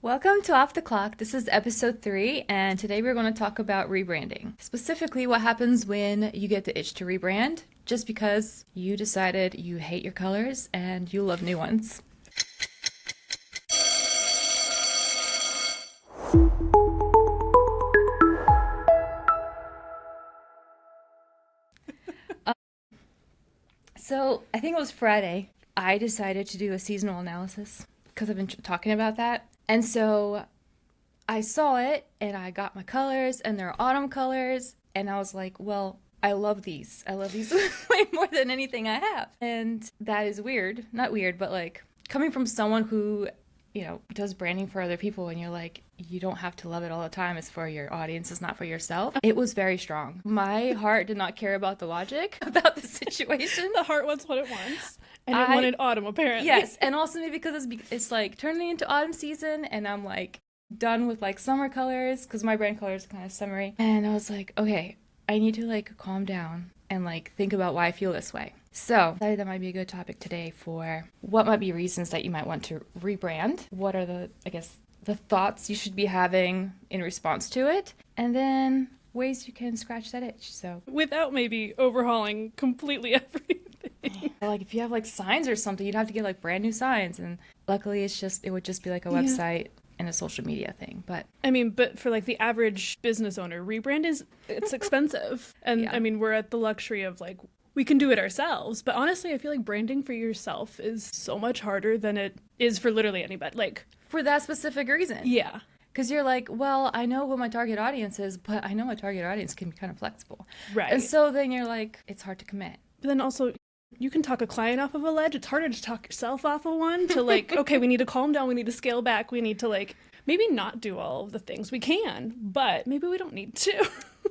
Welcome to Off the Clock. This is episode 3, and today we're going to talk about rebranding. Specifically, what happens when you get the itch to rebrand just because you decided you hate your colors and you love new ones. So I think it was Friday, I decided to do a seasonal analysis because I've been talking about that. And so I saw it and I got my colors and they're autumn colors. And I was like, well, I love these. I love these way more than anything I have. And that is weird. Not weird, but like coming from someone who, does branding for other people and you're like, you don't have to love it all the time. It's for your audience. It's not for yourself. It was very strong. My heart did not care about the logic about the situation. The heart wants what it wants. And it wanted autumn, apparently. Yes, and also maybe because it's like turning into autumn season, and I'm like done with like summer colors because my brand colors are kind of summery. And I was like, okay, I need to like calm down and like think about why I feel this way. So I decided that might be a good topic today for what might be reasons that you might want to rebrand. What are the thoughts you should be having in response to it, and then ways you can scratch that itch. So without maybe overhauling completely everything. Like if you have like signs or something, you'd have to get like brand new signs, and luckily it would just be like a website and a social media thing. But for like the average business owner, it's expensive. And we're at the luxury of like, we can do it ourselves. But honestly, I feel like branding for yourself is so much harder than it is for literally anybody. Like for that specific reason. Yeah. Because you're like, well, I know what my target audience is, but I know my target audience can be kind of flexible. Right. And so then you're like, it's hard to commit. But then also, you can talk a client off of a ledge. It's harder to talk yourself off of one to like, okay, we need to calm down. We need to scale back. We need to like, maybe not do all of the things we can, but maybe we don't need to.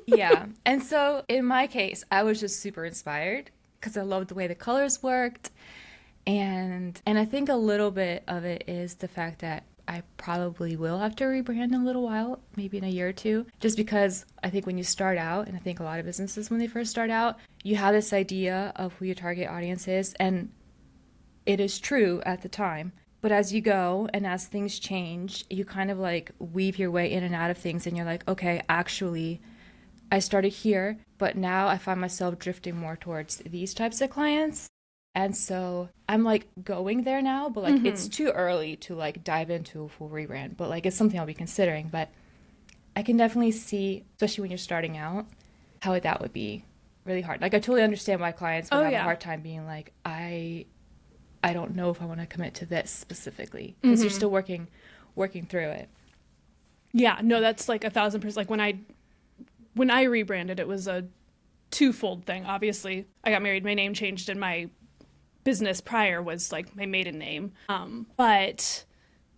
Yeah. And so in my case, I was just super inspired because I loved the way the colors worked. And I think a little bit of it is the fact that I probably will have to rebrand in a little while, maybe in a year or two, just because I think when you start out, and I think a lot of businesses when they first start out, you have this idea of who your target audience is, and it is true at the time. But as you go and as things change, you kind of like weave your way in and out of things, and you're like, okay, actually, I started here, but now I find myself drifting more towards these types of clients. And so I'm like going there now, but like it's too early to like dive into a full rebrand, but like it's something I'll be considering. But I can definitely see, especially when you're starting out, how that would be really hard. Like I totally understand why clients would have a hard time being like, I don't know if I want to commit to this specifically, because you're still working through it. Yeah, no, that's like 1,000%. Like when I rebranded, it was a twofold thing. Obviously, I got married, my name changed, and my business prior was like my maiden name. But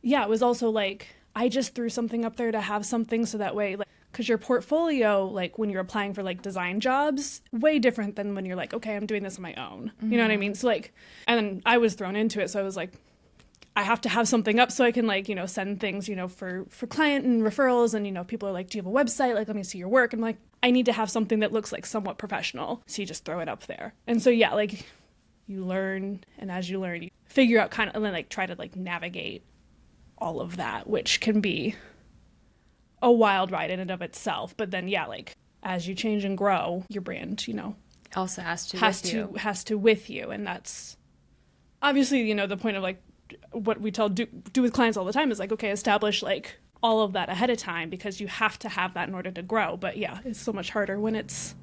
yeah, it was also like, I just threw something up there to have something so that way, like, because your portfolio, like when you're applying for like design jobs, way different than when you're like, okay, I'm doing this on my own. You know what I mean? So like, and then I was thrown into it. So I was like, I have to have something up so I can like, send things, for client and referrals. And, people are like, do you have a website? Like, let me see your work. I'm like, I need to have something that looks like somewhat professional. So you just throw it up there. And so, yeah, like you learn, and as you learn, you figure out kind of, and then like try to like navigate all of that, which can be a wild ride in and of itself. But then, yeah, like as you change and grow, your brand, Also has to with you. And that's obviously, the point of like what we do with clients all the time is like, okay, establish like all of that ahead of time, because you have to have that in order to grow. But yeah, it's so much harder when it's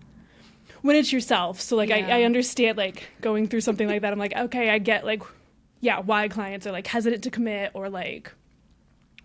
yourself. So like, I understand like going through something like that. I'm like, okay, I get like, yeah, why clients are like hesitant to commit, or like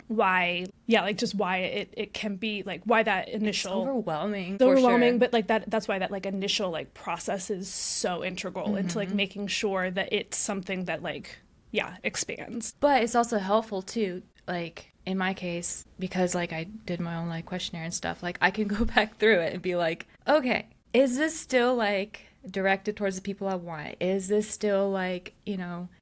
why, yeah, like just why it can be like, why that initial it's overwhelming, but like that's why that like initial like process is so integral into like making sure that it's something that like, yeah, expands. But it's also helpful too, like in my case, because like I did my own like questionnaire and stuff, like I can go back through it and be like, okay, is this still like directed towards the people I want? Is this still like,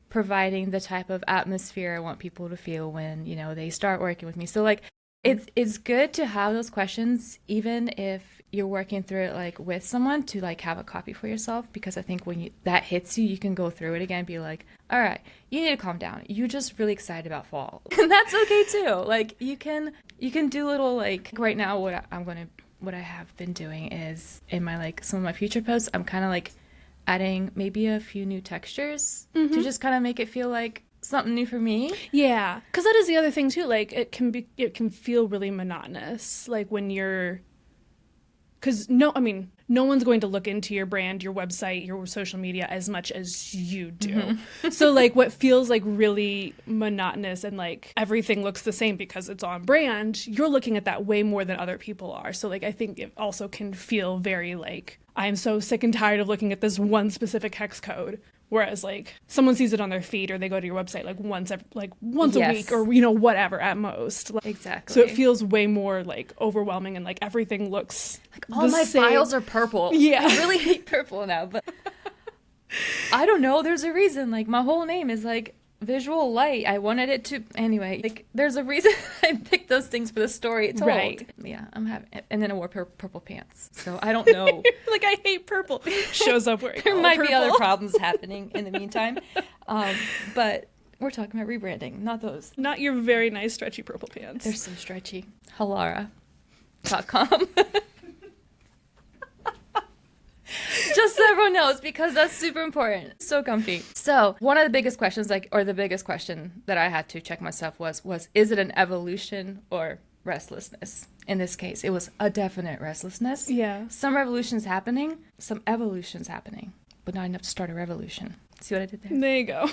providing the type of atmosphere I want people to feel when, they start working with me? So like it's good to have those questions, even if you're working through it like with someone to like have a copy for yourself, because I think when that hits you, you can go through it again and be like, all right, you need to calm down. You're just really excited about fall. And that's okay too. Like you can do little, like right now what I have been doing is in my like some of my future posts, I'm kind of like adding maybe a few new textures to just kind of make it feel like something new for me. Yeah, because that is the other thing too. Like it can feel really monotonous. Like when you're, because no one's going to look into your brand, your website, your social media as much as you do. So like what feels like really monotonous and like everything looks the same because it's on brand, you're looking at that way more than other people are. So like I think it also can feel very like, I am so sick and tired of looking at this one specific hex code. Whereas like someone sees it on their feed or they go to your website like once a week or whatever at most. Exactly. So it feels way more like overwhelming and like everything looks like all my same. files are purple. Yeah. I really hate purple now, but I don't know. There's a reason. Like my whole name is like visual light. I wanted it to anyway. Like there's a reason I picked those things for the story it told. Right. Yeah, I'm having, and then I wore purple pants. So I don't know. Like I hate purple. Shows up wearing. There might purple. be other problems happening in the meantime, but we're talking about rebranding, not those. Not your very nice stretchy purple pants. They're so stretchy. Halara.com. Just so everyone knows, because that's super important. So comfy. So one of the biggest questions, the biggest question that I had to check myself was is it an evolution or restlessness? In this case, it was a definite restlessness. Yeah. Some revolutions happening, some evolutions happening, but not enough to start a revolution. See what I did there? There you go.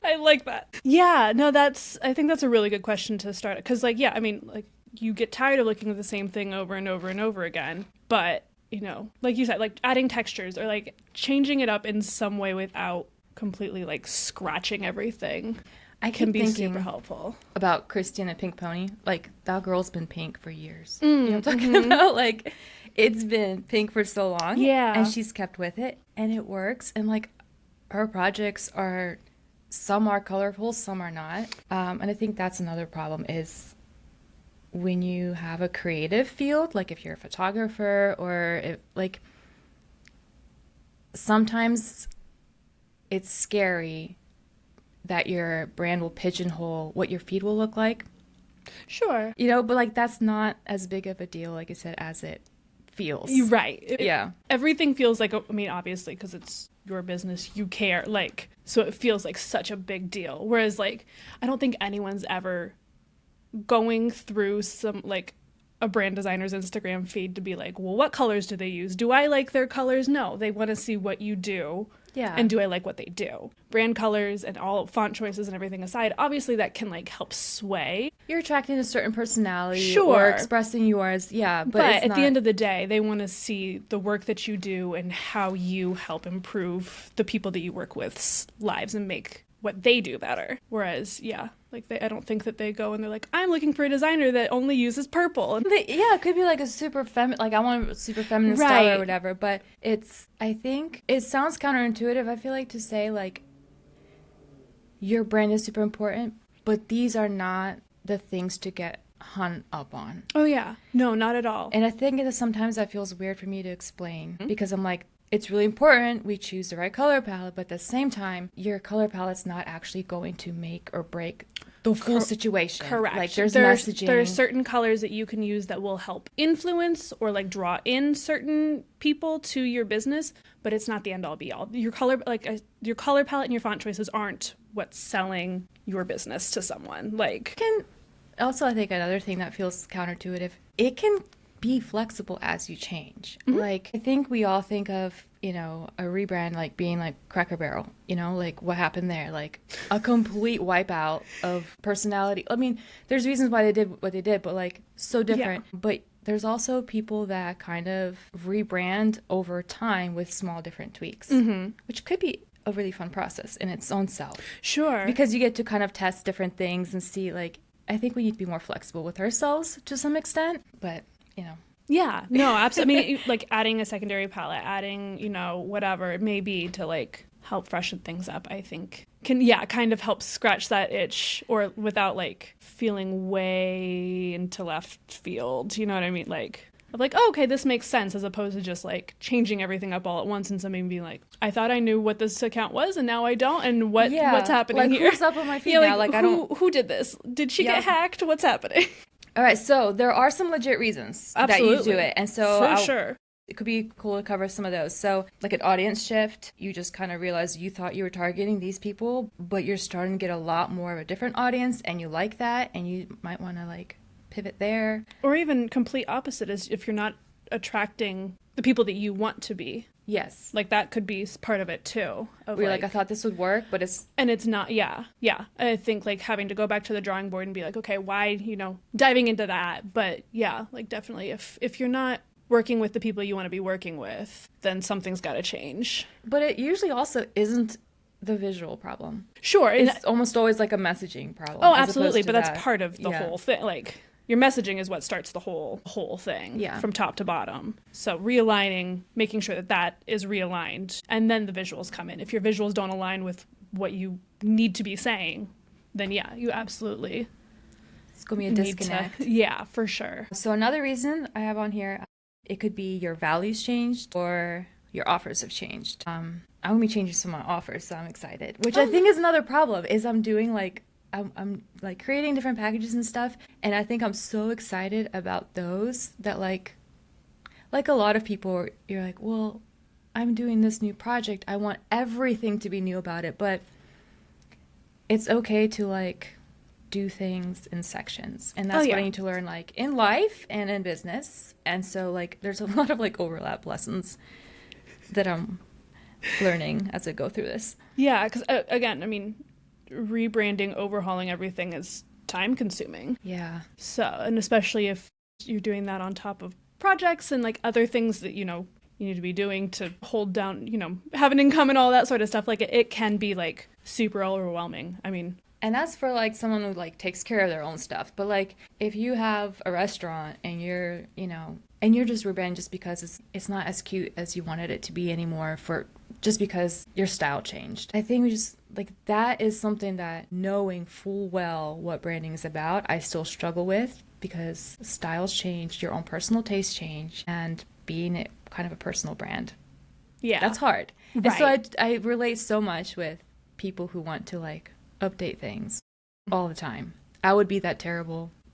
I like that. Yeah, no, I think that's a really good question to start. Because you get tired of looking at the same thing over and over and over again, but like you said, like adding textures or like changing it up in some way without completely like scratching everything can be super helpful. About Christy and the Pink Pony. Like that girl's been pink for years. You know what I'm talking about? Like it's been pink for so long. Yeah. And she's kept with it and it works. And like her projects some are colorful, some are not. And I think that's another problem is when you have a creative field, like if you're a photographer or sometimes it's scary that your brand will pigeonhole what your feed will look like. Sure. But like that's not as big of a deal, like I said, as it feels. You're right. Yeah. Everything feels like, obviously, because it's your business, you care, like, so it feels like such a big deal. Whereas like, I don't think anyone's ever going through some like a brand designer's Instagram feed to be like, well, what colors do they use? Do I like their colors? No, they want to see what you do. Yeah. And do I like what they do? Brand colors and all font choices and everything aside, obviously that can like help sway. You're attracting a certain personality sure. or expressing yours. Yeah. But at the end of the day, they want to see the work that you do and how you help improve the people that you work with's lives and make what they do better. Whereas, yeah, like I don't think that they go and they're like, I'm looking for a designer that only uses purple. Yeah, it could be like a super feminine, like I want a super feminine style or whatever. But I think it sounds counterintuitive. I feel like to say like your brand is super important, but these are not the things to get hung up on. Oh yeah, no, not at all. And I think that sometimes that feels weird for me to explain because I'm like, it's really important we choose the right color palette, but at the same time, your color palette's not actually going to make or break the full situation. Correct. Like there's messaging. There are certain colors that you can use that will help influence or like draw in certain people to your business, but it's not the end all be all. Your color palette and your font choices aren't what's selling your business to someone. Like Also, I think another thing that feels counterintuitive, it can be flexible as you change. Like I think we all think of a rebrand like being like Cracker Barrel, like what happened there, like a complete wipeout of personality. I mean, there's reasons why they did what they did, but like so different. Yeah. But there's also people that kind of rebrand over time with small different tweaks, which could be a really fun process in its own self. Sure. Because you get to kind of test different things and see, like, I think we need to be more flexible with ourselves to some extent, but Yeah, no, absolutely. I mean, like adding a secondary palette, adding, whatever it may be to like help freshen things up, I think can, kind of help scratch that itch or without like feeling way into left field. You know what I mean? Like, of like, oh, okay, this makes sense, as opposed to just like changing everything up all at once and somebody being like, I thought I knew what this account was and now I don't, and what's happening like, here? Who's up on my feed yeah, now? Like, I don't. Who did this? Did she get hacked? What's happening? All right, so there are some legit reasons Absolutely. that you do it, and so sure. It could be cool to cover some of those. So, like an audience shift, you just kind of realize you thought you were targeting these people, but you're starting to get a lot more of a different audience, and you like that, and you might want to like pivot there. Or even complete opposite is if you're not attracting the people that you want to be. Yes. Like that could be part of it too. Where you're like, I thought this would work, but it's... And it's not, yeah. I think like having to go back to the drawing board and be like, okay, why, diving into that. But yeah, like definitely if you're not working with the people you want to be working with, then something's got to change. But it usually also isn't the visual problem. Sure. It's almost always like a messaging problem. Oh, absolutely. But that's part of the whole thing. Like your messaging is what starts the whole thing from top to bottom. So realigning, making sure that is realigned, and then the visuals come in. If your visuals don't align with what you need to be saying, then yeah, you absolutely... It's going to be a disconnect. Yeah, for sure. So another reason I have on here, it could be your values changed or your offers have changed. I'm going to be changing some of my offers, so I'm excited. Which I think is another problem, is I'm doing like, I'm like creating different packages and stuff, and I think I'm so excited about those that like a lot of people, you're like, well, I'm doing this new project. I want everything to be new about it, but it's okay to like do things in sections, and that's what I need to learn, like in life and in business. And so like there's a lot of like overlap lessons that I'm learning as I go through this. Yeah, because again, I mean, rebranding, overhauling everything is time consuming. Yeah. So, and especially if you're doing that on top of projects and like other things that you need to be doing to hold down, have an income and all that sort of stuff, like it can be like super overwhelming. I mean, and that's for like someone who like takes care of their own stuff. But like if you have a restaurant and you're just rebranding just because it's not as cute as you wanted it to be anymore, for just because your style changed. I think we just like, that is something that, knowing full well what branding is about, I still struggle with, because styles change, your own personal tastes change, and being it kind of a personal brand. Yeah. That's hard. Right. And so I relate so much with people who want to like update things all the time. I would be that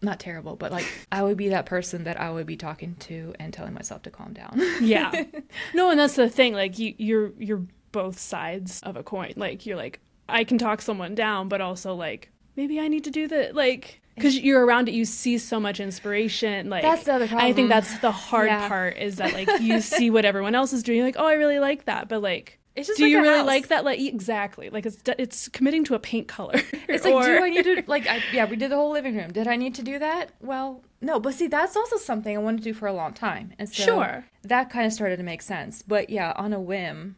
not terrible, but like I would be that person that I would be talking to and telling myself to calm down. Yeah. No, and that's the thing. Like you're both sides of a coin. Like you're like, I can talk someone down, but also like maybe I need to do that. Like, because you're around it, you see so much inspiration. Like that's the other problem. I think that's the hard part, is that like you see what everyone else is doing. You're like, oh, I really like that, but like, it's just, do like you really house. Like that? Like exactly. Like it's committing to a paint color. It's like, do I need to like? We did the whole living room. Did I need to do that? Well, no. But see, that's also something I wanted to do for a long time, and so that kind of started to make sense. But yeah, on a whim.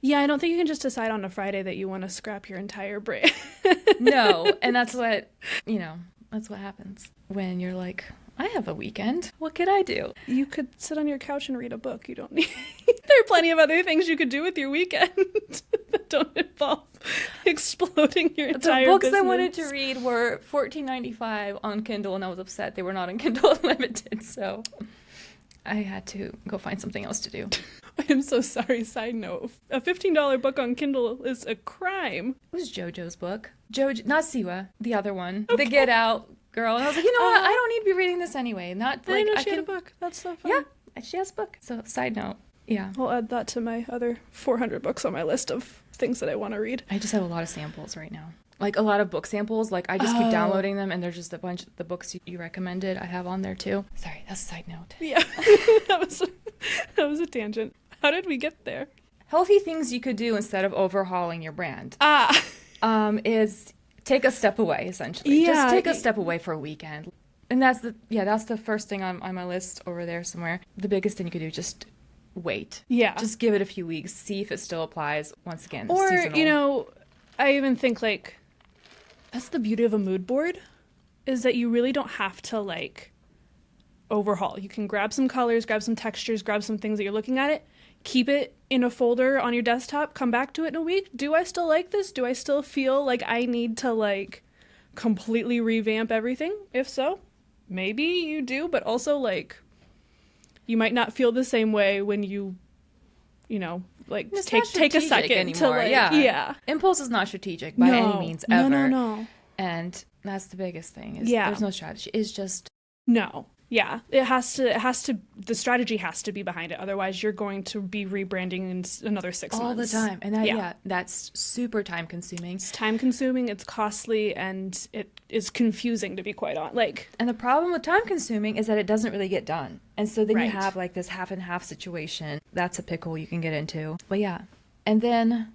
Yeah, I don't think you can just decide on a Friday that you want to scrap your entire brand. No, and that's what happens when you're like, I have a weekend. What could I do? You could sit on your couch and read a book. You don't need... There are plenty of other things you could do with your weekend that don't involve exploding your entire The books business. I wanted to read were $14.95 on Kindle, and I was upset they were not on Kindle Unlimited, so I had to go find something else to do. I'm so sorry. Side note, a $15 book on Kindle is a crime. It was JoJo's book. Not Siwa, the other one. Okay. The Get Out girl. And I was like, you know what? I don't need to be reading this anyway. Not like I had a book. That's so fun. Yeah, she has a book. So side note, yeah. I'll add that to my other 400 books on my list of things that I want to read. I just have a lot of samples right now. Like a lot of book samples. Like I just keep downloading them, and there's just a bunch of the books you recommended I have on there too. Sorry, that's a side note. Yeah, that was a tangent. How did we get there? Healthy things you could do instead of overhauling your brand. Is take a step away, essentially. Yeah, just take a step away for a weekend. And that's the first thing on my list over there somewhere. The biggest thing you could do, just wait. Yeah. Just give it a few weeks, see if it still applies. Once again, or seasonal. I even think like that's the beauty of a mood board, is that you really don't have to like overhaul. You can grab some colors, grab some textures, grab some things that you're looking at it, keep it in a folder on your desktop, come back to it in a week. Do I still like this? Do I still feel like I need to like completely revamp everything? If so, maybe you do, but also like You might not feel the same way when you know, like It's take not a strategic second anymore. to like, yeah. Impulse is not strategic by any means ever. No. And that's the biggest thing is Yeah. there's no strategy. It's just No. Yeah. It has to, the strategy has to be behind it. Otherwise, you're going to be rebranding in another 6 months. all the time. And that, that's super time consuming. It's time consuming, it's costly, and it is confusing, to be quite honest. Like, And the problem with time consuming is that it doesn't really get done. And so then you Right. have like this half and half situation. That's a pickle you can get into. But yeah. And then,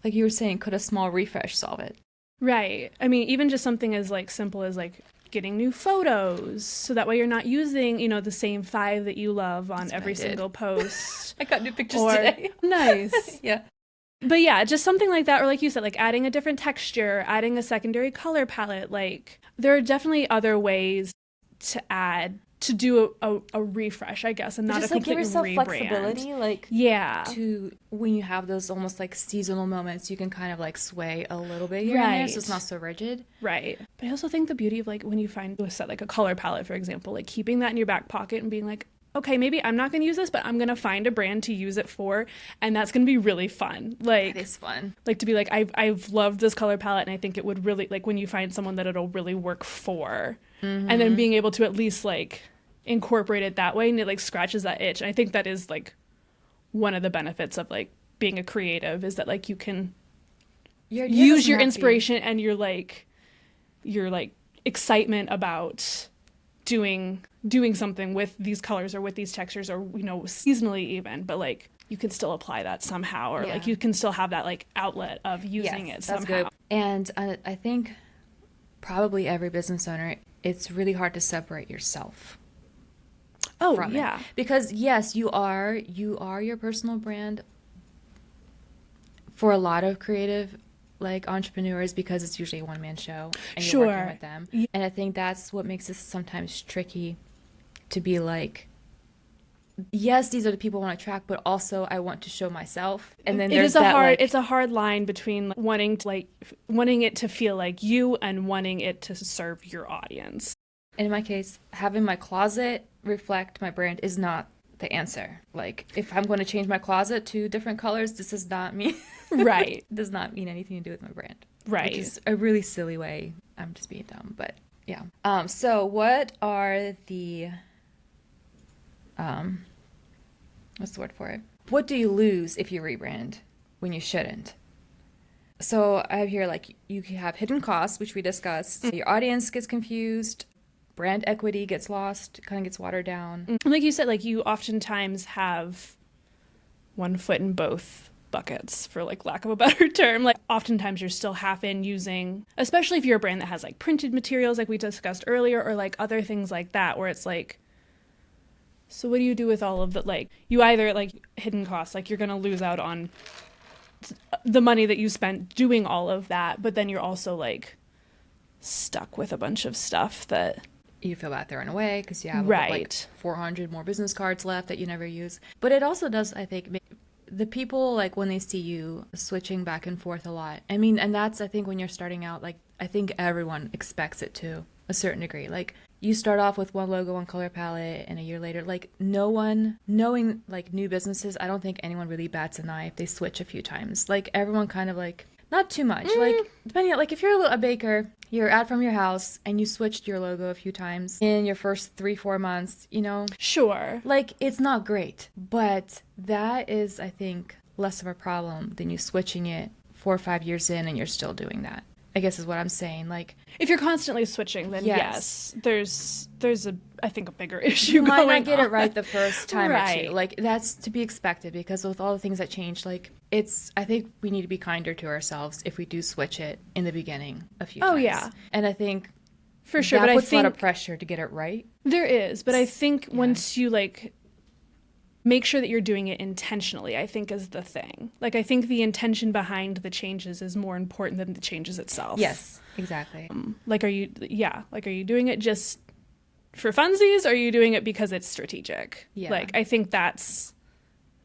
like you were saying, could a small refresh solve it? right. I mean, even just something as like simple as like getting new photos, so that way you're not using, you know, the same 5 that you love on That's what every I did. single post. I got new pictures Or today. nice. Yeah. But yeah, just something like that, or like you said, like adding a different texture, adding a secondary color palette. Like, there are definitely other ways to do a refresh, I guess, and not Just a like give complete yourself rebrand. flexibility, like Yeah. to when you have those almost like seasonal moments, you can kind of like sway a little bit here and there, so it's Right. not so rigid. Right. But I also think the beauty of like when you find a set, like a color palette, for example, like keeping that in your back pocket and being like, okay, maybe I'm not going to use this, but I'm going to find a brand to use it for, and that's going to be really fun. Like, It is fun. like to be like, I've loved this color palette, and I think it would really, like, when you find someone that it'll really work for, and then being able to at least like incorporate it that way, and it like scratches that itch. And I think that is like one of the benefits of like being a creative, is that like you can Your idea use doesn't your have to be- inspiration and your excitement about doing something with these colors or with these textures, or, you know, seasonally even, but like you can still apply that somehow, or like Yeah. you can still have that like outlet of using it Yes, somehow. that's good. And I think probably every business owner, it's really hard to separate yourself Oh from yeah. it. Because yes, you are your personal brand for a lot of creative like entrepreneurs, because it's usually a one-man show and you're working Sure. with them. And I think that's what makes it sometimes tricky to be like, yes, these are the people I want to attract, but also I want to show myself. And then there's that like, it's a hard line between like, wanting it to feel like you and wanting it to serve your audience. in my case, having my closet reflect my brand is not the answer. Like, if I'm going to change my closet to different colors, this does not mean Right. does not mean anything to do with my brand. Right. Which is a really silly way. I'm just being dumb, but yeah. So what are the what's the word for it? What do you lose if you rebrand when you shouldn't? So I have here like you can have hidden costs, which we discussed. Your audience gets confused, brand equity gets lost, kind of gets watered down. And like you said, like you oftentimes have one foot in both buckets, for like lack of a better term. Like oftentimes you're still half in using, especially if you're a brand that has like printed materials like we discussed earlier, or like other things like that, where it's like, so what do you do with all of that? Like, you either like hidden costs, like you're gonna lose out on the money that you spent doing all of that, but then you're also like stuck with a bunch of stuff that You feel bad throwing away because you have Right. like 400 more business cards left that you never use. But it also does, I think, make the people, like when they see you switching back and forth a lot. I mean, and that's, I think, when you're starting out, like I think everyone expects it to a certain degree. Like you start off with one logo, one color palette, and a year later, like no one, knowing like new businesses, I don't think anyone really bats an eye if they switch a few times. Like everyone kind of like, not too much. Like depending on, like if you're a baker, you're out from your house and you switched your logo a few times in your first 3-4 months, you know, sure. like it's not great, but that is, I think, less of a problem than you switching it 4 or 5 years in and you're still doing that, I guess is what I'm saying. Like If you're constantly switching, then Yes. yes, there's a, I think, a bigger issue you might going not get it on. right the first time or Right. two. Like that's to be expected, because with all the things that change, like it's, I think we need to be kinder to ourselves if we do switch it in the beginning a few Oh, times. yeah. And I think For sure, that but I puts a lot of think pressure to get it right. there is, but I think Yeah. once you like make sure that you're doing it intentionally, I think is the thing. Like I think the intention behind the changes is more important than the changes itself. Yes, exactly. Like are you doing it just for funsies, or are you doing it because it's strategic? Yeah. Like I think that's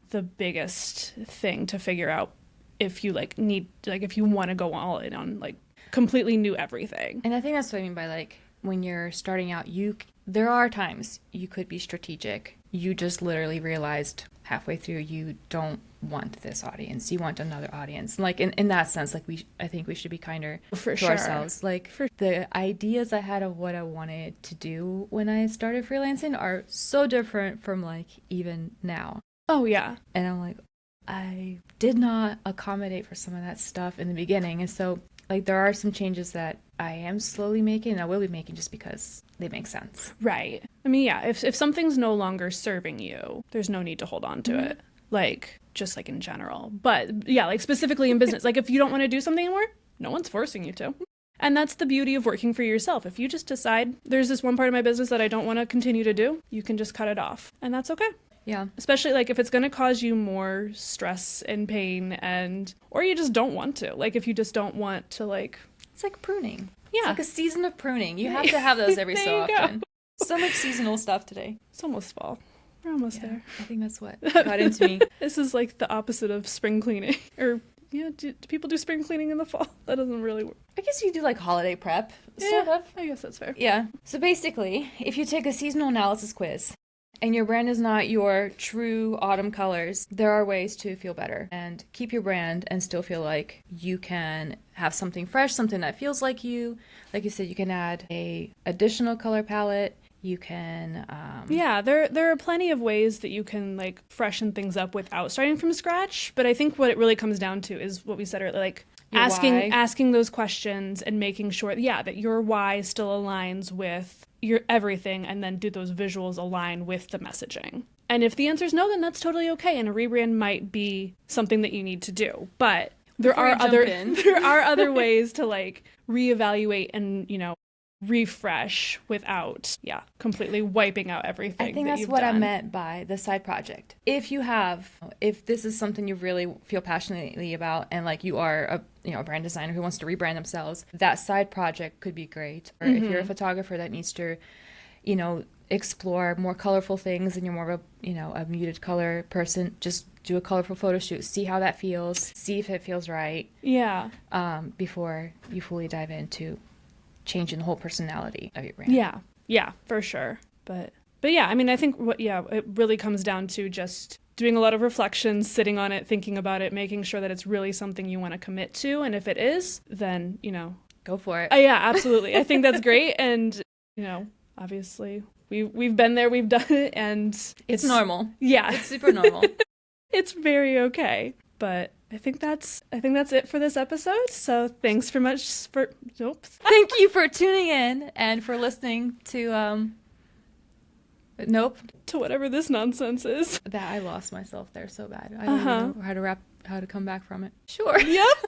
the biggest thing to figure out if you like need, like if you want to go all in on like completely new everything. And I think that's what I mean by like when you're starting out, there are times you could be strategic. You just literally realized halfway through you don't want this audience. You want another audience. Like in that sense, like I think we should be kinder to ourselves. Like the ideas I had of what I wanted to do when I started freelancing are so different from like even now. Oh yeah. And I'm like, I did not accommodate for some of that stuff in the beginning. And so like there are some changes that I am slowly making and I will be making just because they make sense. Right. I mean, yeah, if something's no longer serving you, there's no need to hold on to it. Like, just like in general. But yeah, like specifically in business, like if you don't want to do something anymore, no one's forcing you to. And that's the beauty of working for yourself. If you just decide there's this one part of my business that I don't want to continue to do, you can just cut it off. And that's okay. Yeah. Especially like if it's going to cause you more stress and pain or you just don't want to. Like if you just don't want to like. It's like pruning. Yeah. It's like a season of pruning. You have to have those every so often. So much seasonal stuff today. It's almost fall. We're almost there. I think that's what got into me. This is like the opposite of spring cleaning. Or, yeah, do people do spring cleaning in the fall? That doesn't really work. I guess you do like holiday prep, sort of. I guess that's fair. Yeah. So basically, if you take a seasonal analysis quiz and your brand is not your true autumn colors, there are ways to feel better and keep your brand and still feel like you can have something fresh, something that feels like you. Like you said, you can add a additional color palette. You can yeah, there are plenty of ways that you can like freshen things up without starting from scratch, but I think what it really comes down to is what we said earlier, like asking those questions and making sure that your why still aligns with your everything, and then do those visuals align with the messaging. And if the answer is no, then that's totally okay, and a rebrand might be something that you need to do. But there are other ways to like reevaluate and, you know, refresh without completely wiping out everything. I think that's what I meant by the side project. If this is something you really feel passionately about, and like you are a brand designer who wants to rebrand themselves, that side project could be great. Or if you're a photographer that needs to, you know, explore more colorful things and you're more of a muted color person, just do a colorful photo shoot, see how that feels, see if it feels right. Yeah. Before you fully dive into changing the whole personality of your brand. Yeah, for sure. But yeah, I mean, I think it really comes down to just doing a lot of reflection, sitting on it, thinking about it, making sure that it's really something you want to commit to. And if it is, then, you know, go for it. Yeah, absolutely. I think that's great. And, you know, obviously we've been there, we've done it, and it's normal. Yeah. It's super normal. It's very okay. But I think that's it for this episode. So thanks for much for Thank you for tuning in and for listening to to whatever this nonsense is. That I lost myself there so bad. I don't even know how to come back from it. Sure. Yep.